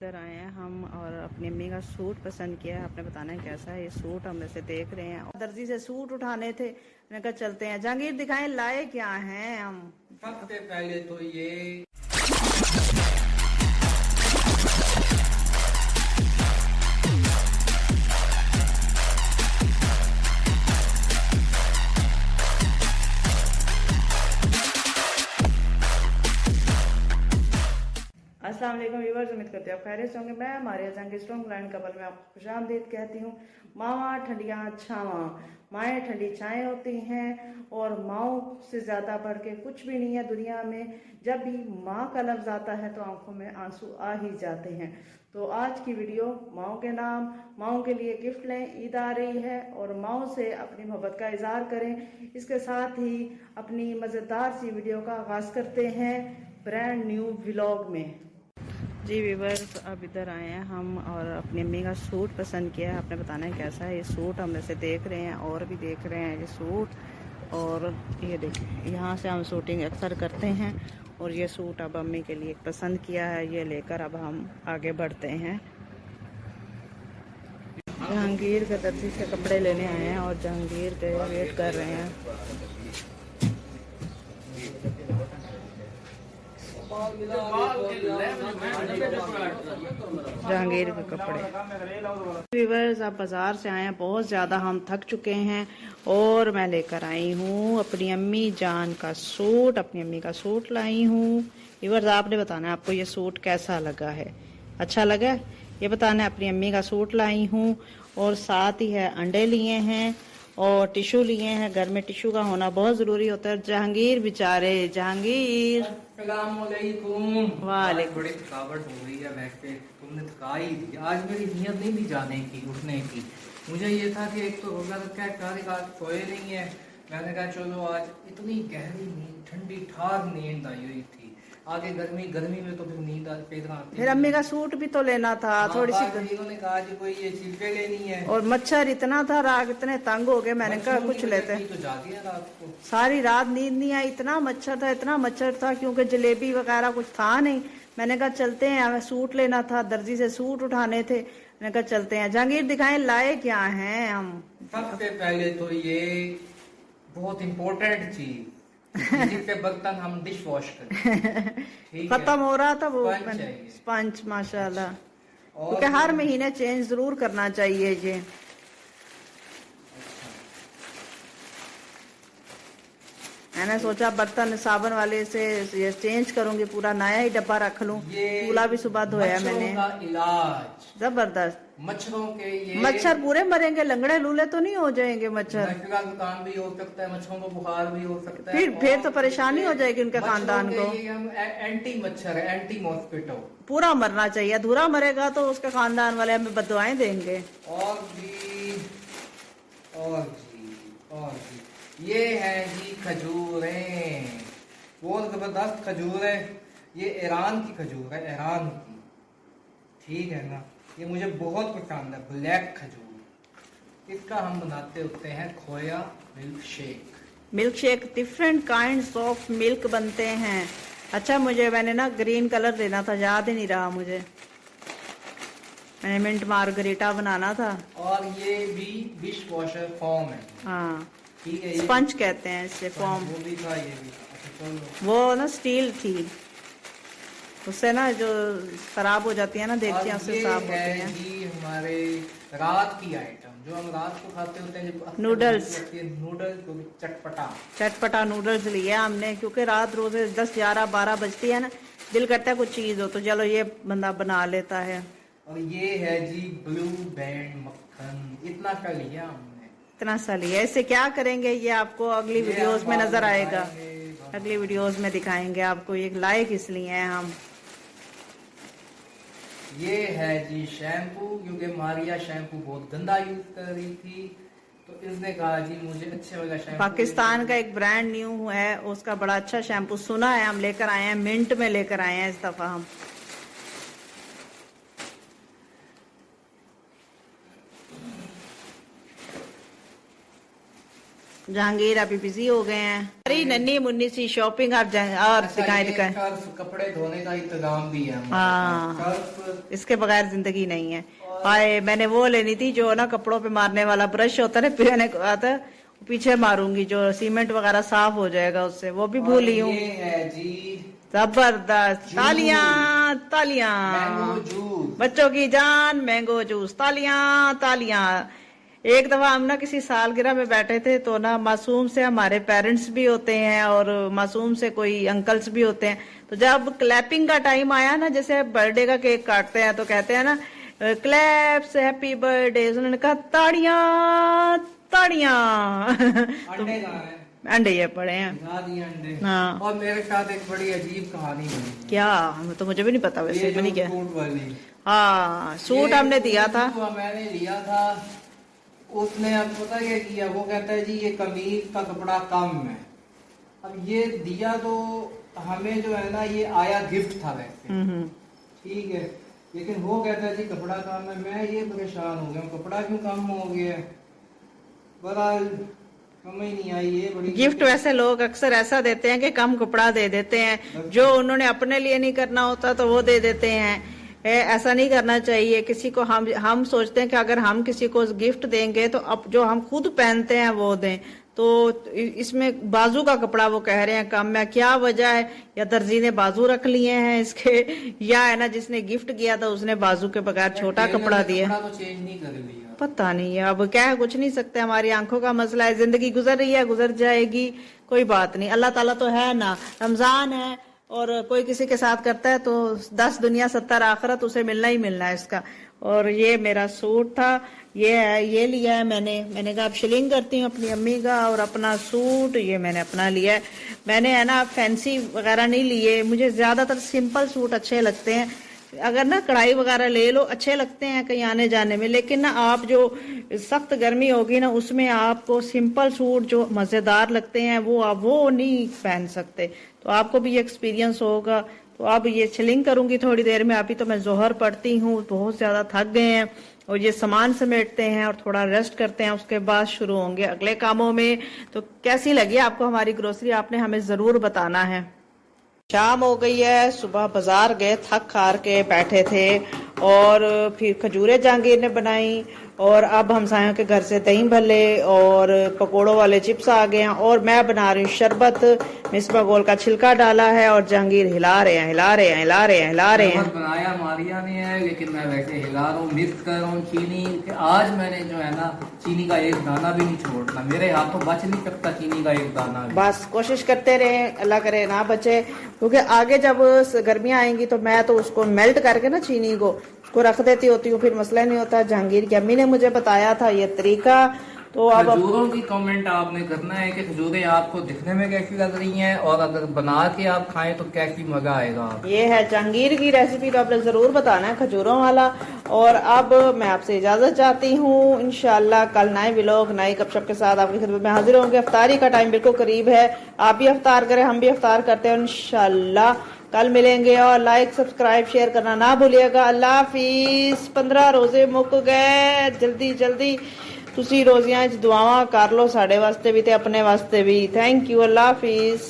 इधर आए हैं हम और अपनी अम्मी का सूट पसंद किया है। आपने बताना है कैसा है ये सूट, हम ऐसे देख रहे हैं। दर्जी से सूट उठाने थे, मैंने कहा चलते हैं। जहांगीर दिखाएं लाए क्या हैं हम। सबसे पहले तो ये अस्सलाम वालेकुम व्यूअर्स, उम्मीद करते हैं आप खैरियत से होंगे। मैं हमारे जंग स्ट्रॉन्ग लाइन कबल में आपको खुशामदीद कहती हूँ। मावा ठंडियाँ छावा, माएँ ठंडी छाएँ होती हैं और माओ से ज़्यादा बढ़ के कुछ भी नहीं है दुनिया में। जब भी माँ का लफ्ज़ आता है तो आंखों में आंसू आ ही जाते हैं। तो आज की वीडियो माओ के नाम, माओ के लिए गिफ्ट लें, ईद आ रही है और माओ से अपनी मोहब्बत का इजहार करें। इसके साथ ही अपनी मज़ेदार सी वीडियो का आगाज़ करते हैं ब्रांड न्यू व्लॉग में। जी व्यूअर्स, अब इधर आए हैं हम और अपनी अम्मी का सूट पसंद किया है। आपने बताना है कैसा है ये सूट, हम ऐसे देख रहे हैं और भी देख रहे हैं ये सूट। और ये देखिए, यहाँ से हम शूटिंग अक्सर करते हैं और ये सूट अब अम्मी के लिए पसंद किया है। ये लेकर अब हम आगे बढ़ते हैं। जहांगीर के दर्जी से कपड़े लेने आए हैं और जहांगीर के वेट कर रहे हैं। जहांगीर के कपड़े। व्यूअर्स, आप बाजार से आए हैं, बहुत ज्यादा हम थक चुके हैं और मैं लेकर आई हूँ अपनी अम्मी जान का सूट। अपनी अम्मी का सूट लाई हूँ। व्यूअर्स, आपने बताना है आपको ये सूट कैसा लगा है, अच्छा लगा ये बताना है। अपनी अम्मी का सूट लाई हूँ और साथ ही है अंडे लिए हैं और टिश्यू लिए हैं। घर में टिश्यू का होना बहुत जरूरी होता है। जहांगीर बेचारे, जहांगीर अस्सलामुअलैकुम। आज वालेकुम। बड़ी थकावट हो रही है, वैसे तुमने थका ही दी। आज मेरी नीयत नहीं थी जाने की, उठने की। मुझे ये था कि एक तो रोजा रखा है, कारी रात सोए नहीं है। मैंने कहा चलो आज इतनी गहरी नींद, ठंडी ठार नींद आई हुई थी। आगे गर्मी, गर्मी में तो फिर नींद पैदा आती फिर अम्मी का सूट भी तो लेना था थोड़ी सी। इन्होंने कहा जी कोई ये सिल्के लेनी है और मच्छर इतना था, रात इतने तंग हो गए, मैंने कहा कुछ लेते। तो जाती है रात को। सारी रात नींद नहीं आई, इतना मच्छर था, इतना मच्छर था, क्योंकि जलेबी वगैरह कुछ था नहीं। मैंने कहा चलते हैं, हमें सूट लेना था, दर्जी से सूट उठाने थे, मैंने कहा चलते हैं। जहांगीर दिखाएं लाए क्या हैं हम। सबसे पहले तो ये बहुत इम्पोर्टेंट चीज, जिससे बर्तन हम डिश वॉश करें। खत्म हो रहा था वो स्पंज स्पंज, माशाल्लाह। और क्योंकि हर महीने चेंज जरूर करना चाहिए ये। मैंने सोचा बर्तन साबुन वाले से ये चेंज करूंगी, पूरा नया ही डब्बा रख लूं। चूल्हा भी सुबह धोया मैंने। का इलाज जबरदस्त। मच्छरों के ये मच्छर पूरे मरेंगे, लंगड़े लूले तो नहीं हो जाएंगे मच्छर। का जुकाम भी हो सकता है, मच्छरों को बुखार भी हो सकता है। फिर तो परेशानी हो जाएगी उनके खानदान को। ये हम एंटी मच्छर है, एंटी मॉस्किटो। पूरा मरना चाहिए, अधूरा मरेगा तो उसके खानदान वाले हमें बददुआएं देंगे। और भी ये है जी खजूरें, बहुत जबरदस्त खजूर है। ये ईरान की खजूर है, ईरान की, ठीक है ना। ये मुझे बहुत पसंद है, ब्लैक खजूर। इसका हम बनाते होते हैं खोया milk shake. Milk shake, different kind of milk बनते हैं। अच्छा, मैंने ना ग्रीन कलर देना था, याद ही नहीं रहा मुझे। मैंने मिंट मार्गरीटा बनाना था। और ये भी डिश वॉशर फॉर्म है, हाँ, ठीक है। स्पंज कहते हैं इसे, फॉर्म। वो भी था, ये भी था। अच्छा चलो। वो ना स्टील थी, उससे ना जो खराब हो जाती है ना देखते हैं, उससे साफ होती है। जी हमारे रात की आइटम जो हम रात को खाते होते हैं, जब नूडल्स। नूडल्स को भी चटपटा चटपटा नूडल्स लिया हमने, क्योंकि रात रोज 10, 11, 12 बजती है ना, दिल करता है कुछ चीज हो तो चलो ये बंदा बना लेता है। और ये है जी ब्लू बैंड मक्खन, इतना कर लिया हमने। इतना सा लिया, इससे क्या करेंगे ये आपको अगली वीडियोस में नजर आएगा। अगली वीडियोस में दिखाएंगे आपको ये लाए किस लिए हैं हम। ये है जी शैम्पू, क्योंकि मारिया शैम्पू बहुत गंदा यूज कर रही थी, तो इसने कहा जी मुझे अच्छे वाला शैम्पू। पाकिस्तान का एक ब्रांड न्यू है, उसका बड़ा अच्छा शैम्पू सुना है, हम लेकर आए हैं, मिंट में लेकर आए हैं इस दफा हम। जहांगीर अभी बिजी हो गए हैं। अरे नन्ही मुन्नी सी शॉपिंग आप और अच्छा, दिखाएं ये दिखाएं। सर्फ कपड़े धोने का इंतजाम भी है हमारे हाँ। पास। सर्फ इसके बगैर जिंदगी नहीं है। हाय मैंने वो लेनी थी जो ना कपड़ों पे मारने वाला ब्रश होता है ना, पीने को आता है, पीछे मारूंगी जो सीमेंट वगैरह साफ हो जाएगा उससे, वो भी भूली हूँ। ये है जी जबरदस्त। तालियां मैंगो तालियां। जूस। बच्चों की जान मैंगो जूस। तालियां तालियां। एक दफा हम ना किसी सालगिरह में बैठे थे तो ना मासूम से हमारे पेरेंट्स भी होते हैं और मासूम से कोई अंकल्स भी होते हैं, तो जब क्लैपिंग का टाइम आया ना, जैसे बर्थडे का केक काटते हैं तो कहते हैं ना क्लैप्स हैप्पी बर्थडे, उन्होंने कहा ताड़ियां ताड़ियां। अंडे कहाँ हैं? अंडे ये पड़े हैं। दिखा दिए अंडे। हाँ। और मेरे साथ एक बड़ी अजीब कहानी बनी है। क्या? तो मुझे भी नहीं पता वैसे। ये नहीं जो क्या? सूट वाली, हाँ सूट ये हमने दिया था। सूट मैंने लिया था, उसने अब पता क्या किया, वो कहता है जी ये कमीज का कपड़ा कम है। अब ये दिया तो हमें जो है ना ये आया गिफ्ट था वैसे, हम्म। ठीक है, लेकिन वो कहता है जी कपड़ा कम है। मैं ये परेशान हो गया, कपड़ा क्यों कम हो गया, बड़ा समझ नहीं आई ये बड़ी गिफ्ट वैसे लोग अक्सर ऐसा देते हैं कि कम कपड़ा दे देते हैं, जो उन्होंने अपने लिए नहीं करना होता तो वो दे देते हैं। ऐसा नहीं करना चाहिए किसी को। हम सोचते हैं कि अगर हम किसी को गिफ्ट देंगे तो अब जो हम खुद पहनते हैं वो दें। तो इसमें बाजू का कपड़ा वो कह रहे हैं कम है, क्या वजह है? या दर्जी ने बाजू रख लिए हैं इसके, या है ना जिसने गिफ्ट किया था उसने बाजू के बगैर छोटा कपड़ा दिया। कपड़ा तो चेंज नहीं कर लिया, पता नहीं है, अब क्या है, कुछ नहीं सकते, हमारी आंखों का मसला है। जिंदगी गुजर रही है, गुजर जाएगी, कोई बात नहीं। अल्लाह ताला तो है ना, रमजान है और कोई किसी के साथ करता है तो 10 दुनिया 70 आखिरत, उसे मिलना ही मिलना है इसका। और ये मेरा सूट था, ये है, ये लिया है मैंने कहा अब शिलिंग करती हूँ अपनी अम्मी का, और अपना सूट ये मैंने अपना लिया है। मैंने है ना फैंसी वगैरह नहीं लिए, मुझे ज्यादातर सिंपल सूट अच्छे लगते हैं। अगर ना कढ़ाई वगैरह ले लो अच्छे लगते हैं कहीं आने जाने में, लेकिन ना आप जो सख्त गर्मी होगी ना उसमें आपको सिंपल सूट जो मजेदार लगते हैं वो आप वो नहीं पहन सकते। तो आपको भी एक्सपीरियंस होगा। तो अब ये शिलिंग करूंगी थोड़ी देर में। अभी तो मैं जोहर पढ़ती हूँ, बहुत ज्यादा थक गए हैं और ये सामान समेटते हैं और थोड़ा रेस्ट करते हैं, उसके बाद शुरू होंगे अगले कामों में। तो कैसी लगी आपको हमारी ग्रोसरी, आपने हमें जरूर बताना है। शाम हो गई है, सुबह बाजार गए, थक हार के बैठे थे और फिर खजूरें जहांगीर ने बनाई, और अब हमसायों के घर से दही भल्ले और पकोड़ों वाले चिप्स आ गए हैं, और मैं बना रही हूँ शरबत। मिसबा गोल का छिलका डाला है और जहांगीर हिला रहे हैं हिला रहे हैं हिला रहे हैं हिला रहे हैं। बनाया मारिया ने है, लेकिन मैं वैसे हिला रहा हूँ, मिक्स कर रहा हूँ चीनी कि आज मैंने जो है ना चीनी का एक दाना भी नहीं छोड़ना, मेरे हाथों बच नहीं सकता चीनी का एक दाना भी। बस कोशिश करते रहे, अल्लाह करे ना बचे, क्योंकि आगे जब गर्मियां आएंगी तो मैं तो उसको मेल्ट करके ना चीनी को उसको रख देती होती हूँ, फिर मसला नहीं होता। जहांगीर की अम्मी ने मुझे बताया था ये तरीका। तो अब खजूरों की कमेंट आपने करना है कि खजूरें आपको दिखने में कैसी लग रही हैं, और अगर बना के आप खाएं तो कैसी मजा आएगा। ये है जहांगीर की रेसिपी, तो आपने जरूर बताना है खजूरों वाला। और अब मैं आपसे इजाजत चाहती हूँ, इंशाल्लाह कल नए व्लॉग नई गपशप के साथ आपकी खिदमत में हाजिर होंगे। अफ्तारी का टाइम बिल्कुल करीब है, आप भी अफ्तार करें, हम भी अफ्तार करते हैं इंशाल्लाह। कल मिलेंगे और लाइक सब्सक्राइब शेयर करना ना भूलिएगा। अल्लाह हाफिज। 15 रोजे मुक गए, जल्दी जल्दी ਤੁਸੀਂ ਰੋਜ਼ਿਆਂ 'ਚ ਦੁਆਵਾਂ ਕਰ ਲਓ ਸਾਡੇ ਵਾਸਤੇ ਵੀ ਤੇ ਆਪਣੇ ਵਾਸਤੇ ਵੀ। Thank you. Allah Hafiz.